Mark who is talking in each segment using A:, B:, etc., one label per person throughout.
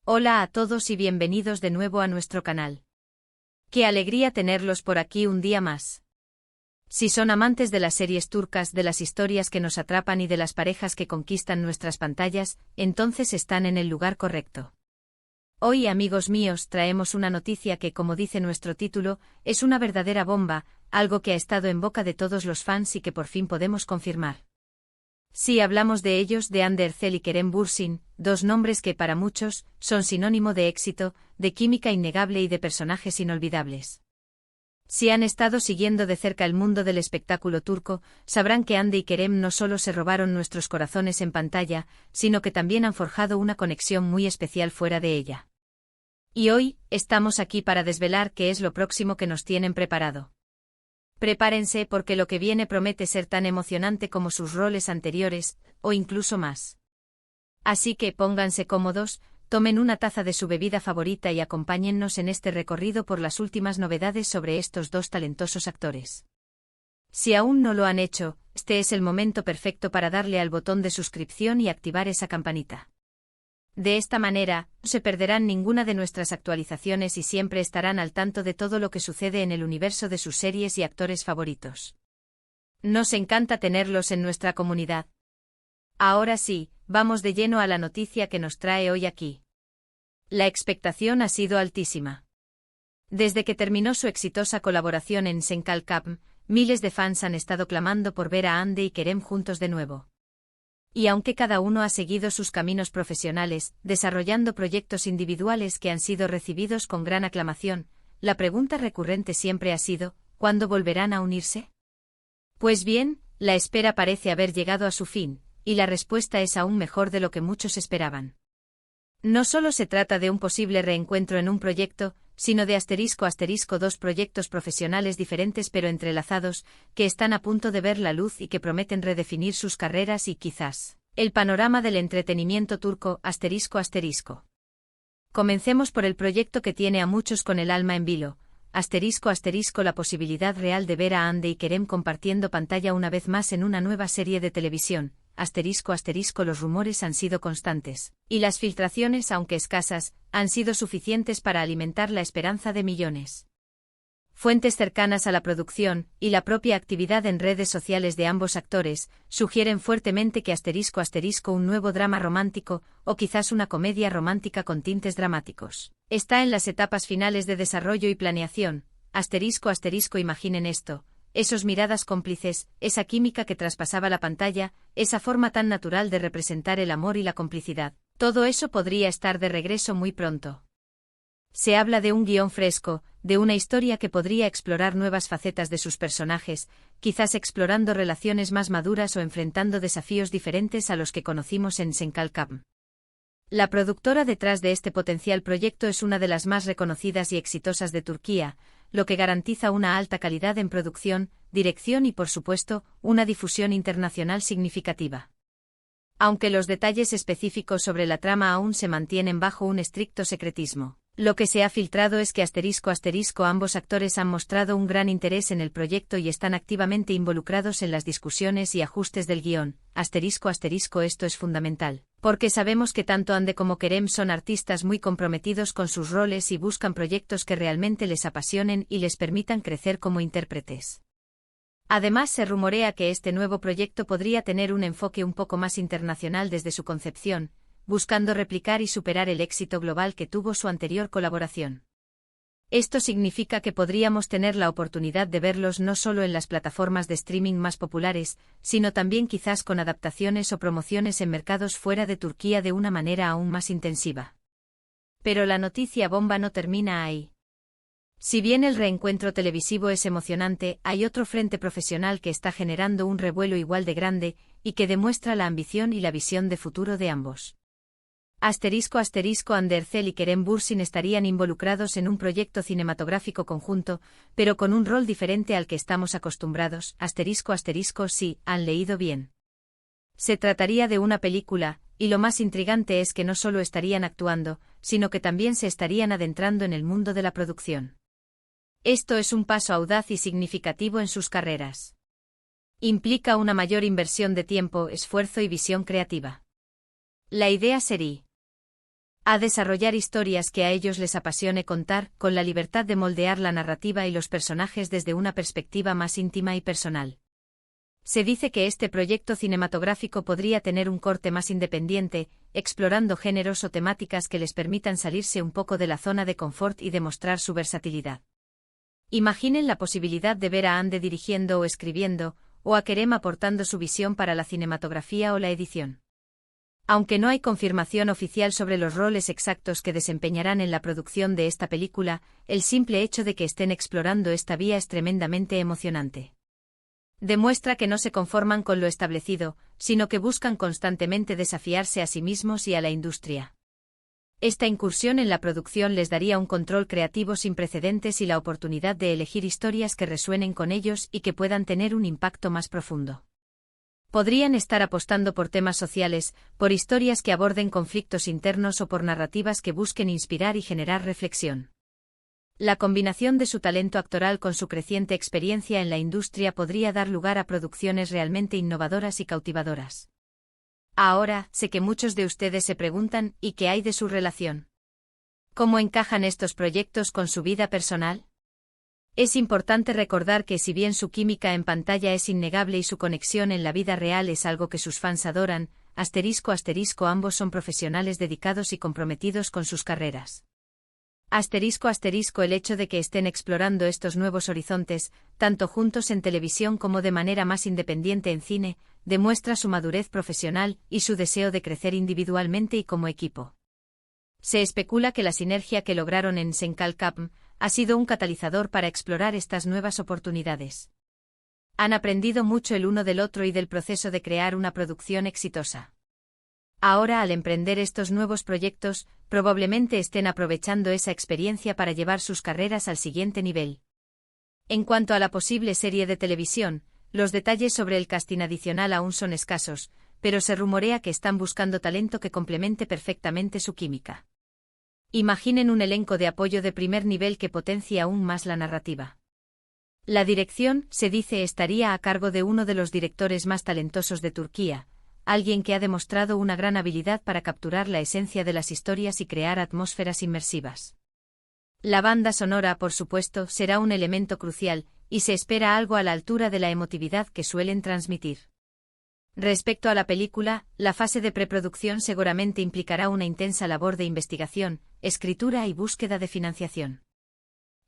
A: Hola a todos y bienvenidos de nuevo a nuestro canal. Qué alegría tenerlos por aquí un día más. Si son amantes de las series turcas, de las historias que nos atrapan y de las parejas que conquistan nuestras pantallas, entonces están en el lugar correcto. Hoy, amigos míos, traemos una noticia que, como dice nuestro título, es una verdadera bomba, algo que ha estado en boca de todos los fans y que por fin podemos confirmar. Sí, hablamos de ellos, de Hande Erçel y Kerem Bürsin, dos nombres que para muchos son sinónimo de éxito, de química innegable y de personajes inolvidables. Si han estado siguiendo de cerca el mundo del espectáculo turco, sabrán que Hande y Kerem no solo se robaron nuestros corazones en pantalla, sino que también han forjado una conexión muy especial fuera de ella. Y hoy, estamos aquí para desvelar qué es lo próximo que nos tienen preparado. Prepárense porque lo que viene promete ser tan emocionante como sus roles anteriores, o incluso más. Así que pónganse cómodos, tomen una taza de su bebida favorita y acompáñennos en este recorrido por las últimas novedades sobre estos dos talentosos actores. Si aún no lo han hecho, este es el momento perfecto para darle al botón de suscripción y activar esa campanita. De esta manera, no se perderán ninguna de nuestras actualizaciones y siempre estarán al tanto de todo lo que sucede en el universo de sus series y actores favoritos. Nos encanta tenerlos en nuestra comunidad. Ahora sí, vamos de lleno a la noticia que nos trae hoy aquí. La expectación ha sido altísima. Desde que terminó su exitosa colaboración en Sen Kalkam, miles de fans han estado clamando por ver a Hande y Kerem juntos de nuevo. Y aunque cada uno ha seguido sus caminos profesionales, desarrollando proyectos individuales que han sido recibidos con gran aclamación, la pregunta recurrente siempre ha sido, ¿cuándo volverán a unirse? Pues bien, la espera parece haber llegado a su fin, y la respuesta es aún mejor de lo que muchos esperaban. No solo se trata de un posible reencuentro en un proyecto, sino de dos proyectos profesionales diferentes pero entrelazados, que están a punto de ver la luz y que prometen redefinir sus carreras y quizás el panorama del entretenimiento turco. Comencemos por el proyecto que tiene a muchos con el alma en vilo. La posibilidad real de ver a Hande y Kerem compartiendo pantalla una vez más en una nueva serie de televisión. Los rumores han sido constantes, y las filtraciones, aunque escasas, han sido suficientes para alimentar la esperanza de millones. Fuentes cercanas a la producción, y la propia actividad en redes sociales de ambos actores, sugieren fuertemente que un nuevo drama romántico, o quizás una comedia romántica con tintes dramáticos, está en las etapas finales de desarrollo y planeación. Imaginen esto. Esos miradas cómplices, esa química que traspasaba la pantalla, esa forma tan natural de representar el amor y la complicidad. Todo eso podría estar de regreso muy pronto. Se habla de un guión fresco, de una historia que podría explorar nuevas facetas de sus personajes, quizás explorando relaciones más maduras o enfrentando desafíos diferentes a los que conocimos en Sen Kalkam. La productora detrás de este potencial proyecto es una de las más reconocidas y exitosas de Turquía, lo que garantiza una alta calidad en producción, dirección y, por supuesto, una difusión internacional significativa. Aunque los detalles específicos sobre la trama aún se mantienen bajo un estricto secretismo, lo que se ha filtrado es que ambos actores han mostrado un gran interés en el proyecto y están activamente involucrados en las discusiones y ajustes del guión. Esto es fundamental, porque sabemos que tanto Hande como Kerem son artistas muy comprometidos con sus roles y buscan proyectos que realmente les apasionen y les permitan crecer como intérpretes. Además, se rumorea que este nuevo proyecto podría tener un enfoque un poco más internacional desde su concepción, buscando replicar y superar el éxito global que tuvo su anterior colaboración. Esto significa que podríamos tener la oportunidad de verlos no solo en las plataformas de streaming más populares, sino también quizás con adaptaciones o promociones en mercados fuera de Turquía de una manera aún más intensiva. Pero la noticia bomba no termina ahí. Si bien el reencuentro televisivo es emocionante, hay otro frente profesional que está generando un revuelo igual de grande, y que demuestra la ambición y la visión de futuro de ambos. Hande Erçel y Kerem Bürsin estarían involucrados en un proyecto cinematográfico conjunto, pero con un rol diferente al que estamos acostumbrados. Sí, han leído bien. Se trataría de una película, y lo más intrigante es que no solo estarían actuando, sino que también se estarían adentrando en el mundo de la producción. Esto es un paso audaz y significativo en sus carreras. Implica una mayor inversión de tiempo, esfuerzo y visión creativa. La idea sería A desarrollar historias que a ellos les apasione contar, con la libertad de moldear la narrativa y los personajes desde una perspectiva más íntima y personal. Se dice que este proyecto cinematográfico podría tener un corte más independiente, explorando géneros o temáticas que les permitan salirse un poco de la zona de confort y demostrar su versatilidad. Imaginen la posibilidad de ver a Ande dirigiendo o escribiendo, o a Kerem aportando su visión para la cinematografía o la edición. Aunque no hay confirmación oficial sobre los roles exactos que desempeñarán en la producción de esta película, el simple hecho de que estén explorando esta vía es tremendamente emocionante. Demuestra que no se conforman con lo establecido, sino que buscan constantemente desafiarse a sí mismos y a la industria. Esta incursión en la producción les daría un control creativo sin precedentes y la oportunidad de elegir historias que resuenen con ellos y que puedan tener un impacto más profundo. Podrían estar apostando por temas sociales, por historias que aborden conflictos internos o por narrativas que busquen inspirar y generar reflexión. La combinación de su talento actoral con su creciente experiencia en la industria podría dar lugar a producciones realmente innovadoras y cautivadoras. Ahora, sé que muchos de ustedes se preguntan, ¿y qué hay de su relación? ¿Cómo encajan estos proyectos con su vida personal? Es importante recordar que si bien su química en pantalla es innegable y su conexión en la vida real es algo que sus fans adoran, ***, ambos son profesionales dedicados y comprometidos con sus carreras. El hecho de que estén explorando estos nuevos horizontes, tanto juntos en televisión como de manera más independiente en cine, demuestra su madurez profesional y su deseo de crecer individualmente y como equipo. Se especula que la sinergia que lograron en Senkalkapm ha sido un catalizador para explorar estas nuevas oportunidades. Han aprendido mucho el uno del otro y del proceso de crear una producción exitosa. Ahora, al emprender estos nuevos proyectos, probablemente estén aprovechando esa experiencia para llevar sus carreras al siguiente nivel. En cuanto a la posible serie de televisión, los detalles sobre el casting adicional aún son escasos, pero se rumorea que están buscando talento que complemente perfectamente su química. Imaginen un elenco de apoyo de primer nivel que potencie aún más la narrativa. La dirección, se dice, estaría a cargo de uno de los directores más talentosos de Turquía, alguien que ha demostrado una gran habilidad para capturar la esencia de las historias y crear atmósferas inmersivas. La banda sonora, por supuesto, será un elemento crucial, y se espera algo a la altura de la emotividad que suelen transmitir. Respecto a la película, la fase de preproducción seguramente implicará una intensa labor de investigación, escritura y búsqueda de financiación.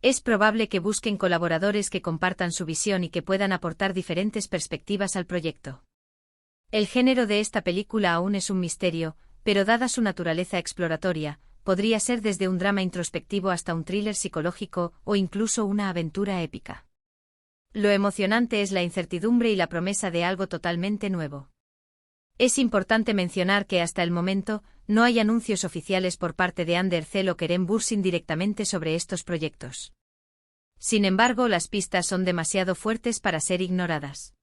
A: Es probable que busquen colaboradores que compartan su visión y que puedan aportar diferentes perspectivas al proyecto. El género de esta película aún es un misterio, pero dada su naturaleza exploratoria, podría ser desde un drama introspectivo hasta un thriller psicológico o incluso una aventura épica. Lo emocionante es la incertidumbre y la promesa de algo totalmente nuevo. Es importante mencionar que hasta el momento, no hay anuncios oficiales por parte de Hande Erçel o Kerem Bürsin directamente sobre estos proyectos. Sin embargo, las pistas son demasiado fuertes para ser ignoradas.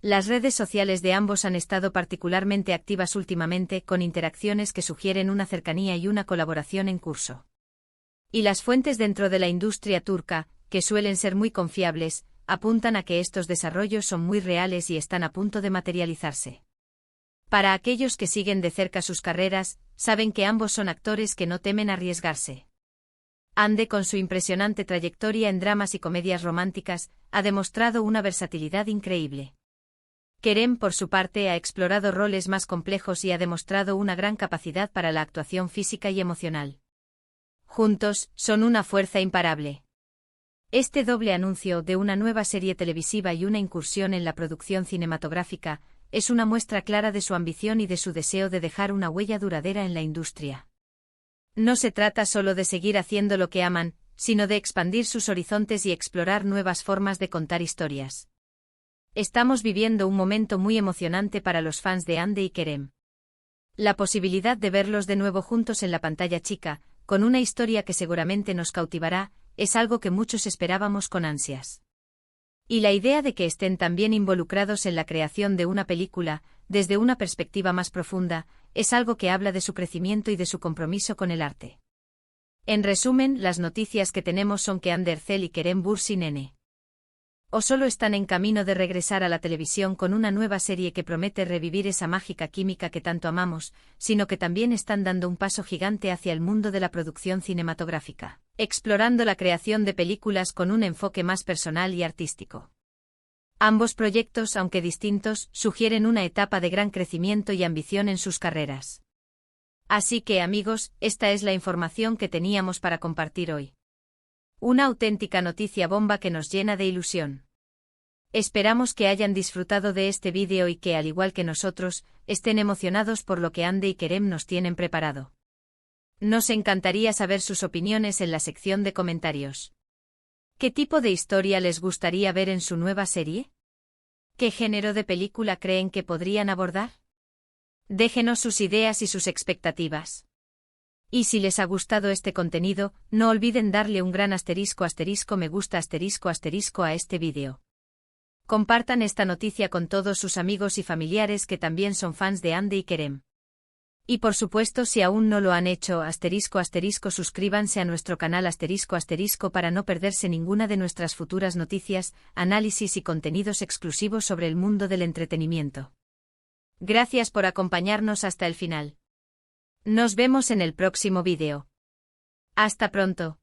A: Las redes sociales de ambos han estado particularmente activas últimamente, con interacciones que sugieren una cercanía y una colaboración en curso. Y las fuentes dentro de la industria turca, que suelen ser muy confiables, apuntan a que estos desarrollos son muy reales y están a punto de materializarse. Para aquellos que siguen de cerca sus carreras, saben que ambos son actores que no temen arriesgarse. Hande, con su impresionante trayectoria en dramas y comedias románticas, ha demostrado una versatilidad increíble. Kerem, por su parte, ha explorado roles más complejos y ha demostrado una gran capacidad para la actuación física y emocional. Juntos, son una fuerza imparable. Este doble anuncio de una nueva serie televisiva y una incursión en la producción cinematográfica es una muestra clara de su ambición y de su deseo de dejar una huella duradera en la industria. No se trata solo de seguir haciendo lo que aman, sino de expandir sus horizontes y explorar nuevas formas de contar historias. Estamos viviendo un momento muy emocionante para los fans de Hande y Kerem. La posibilidad de verlos de nuevo juntos en la pantalla chica, con una historia que seguramente nos cautivará, es algo que muchos esperábamos con ansias. Y la idea de que estén también involucrados en la creación de una película, desde una perspectiva más profunda, es algo que habla de su crecimiento y de su compromiso con el arte. En resumen, las noticias que tenemos son que Hande Erçel y Kerem Bürsin ¿O solo están en camino de regresar a la televisión con una nueva serie que promete revivir esa mágica química que tanto amamos, sino que también están dando un paso gigante hacia el mundo de la producción cinematográfica, explorando la creación de películas con un enfoque más personal y artístico? Ambos proyectos, aunque distintos, sugieren una etapa de gran crecimiento y ambición en sus carreras. Así que, amigos, esta es la información que teníamos para compartir hoy. Una auténtica noticia bomba que nos llena de ilusión. Esperamos que hayan disfrutado de este vídeo y que, al igual que nosotros, estén emocionados por lo que Ande y Kerem nos tienen preparado. Nos encantaría saber sus opiniones en la sección de comentarios. ¿Qué tipo de historia les gustaría ver en su nueva serie? ¿Qué género de película creen que podrían abordar? Déjenos sus ideas y sus expectativas. Y si les ha gustado este contenido, no olviden darle un gran asterisco me gusta a este vídeo. Compartan esta noticia con todos sus amigos y familiares que también son fans de Ande y Kerem. Y por supuesto, si aún no lo han hecho, suscríbanse a nuestro canal para no perderse ninguna de nuestras futuras noticias, análisis y contenidos exclusivos sobre el mundo del entretenimiento. Gracias por acompañarnos hasta el final. Nos vemos en el próximo vídeo. Hasta pronto.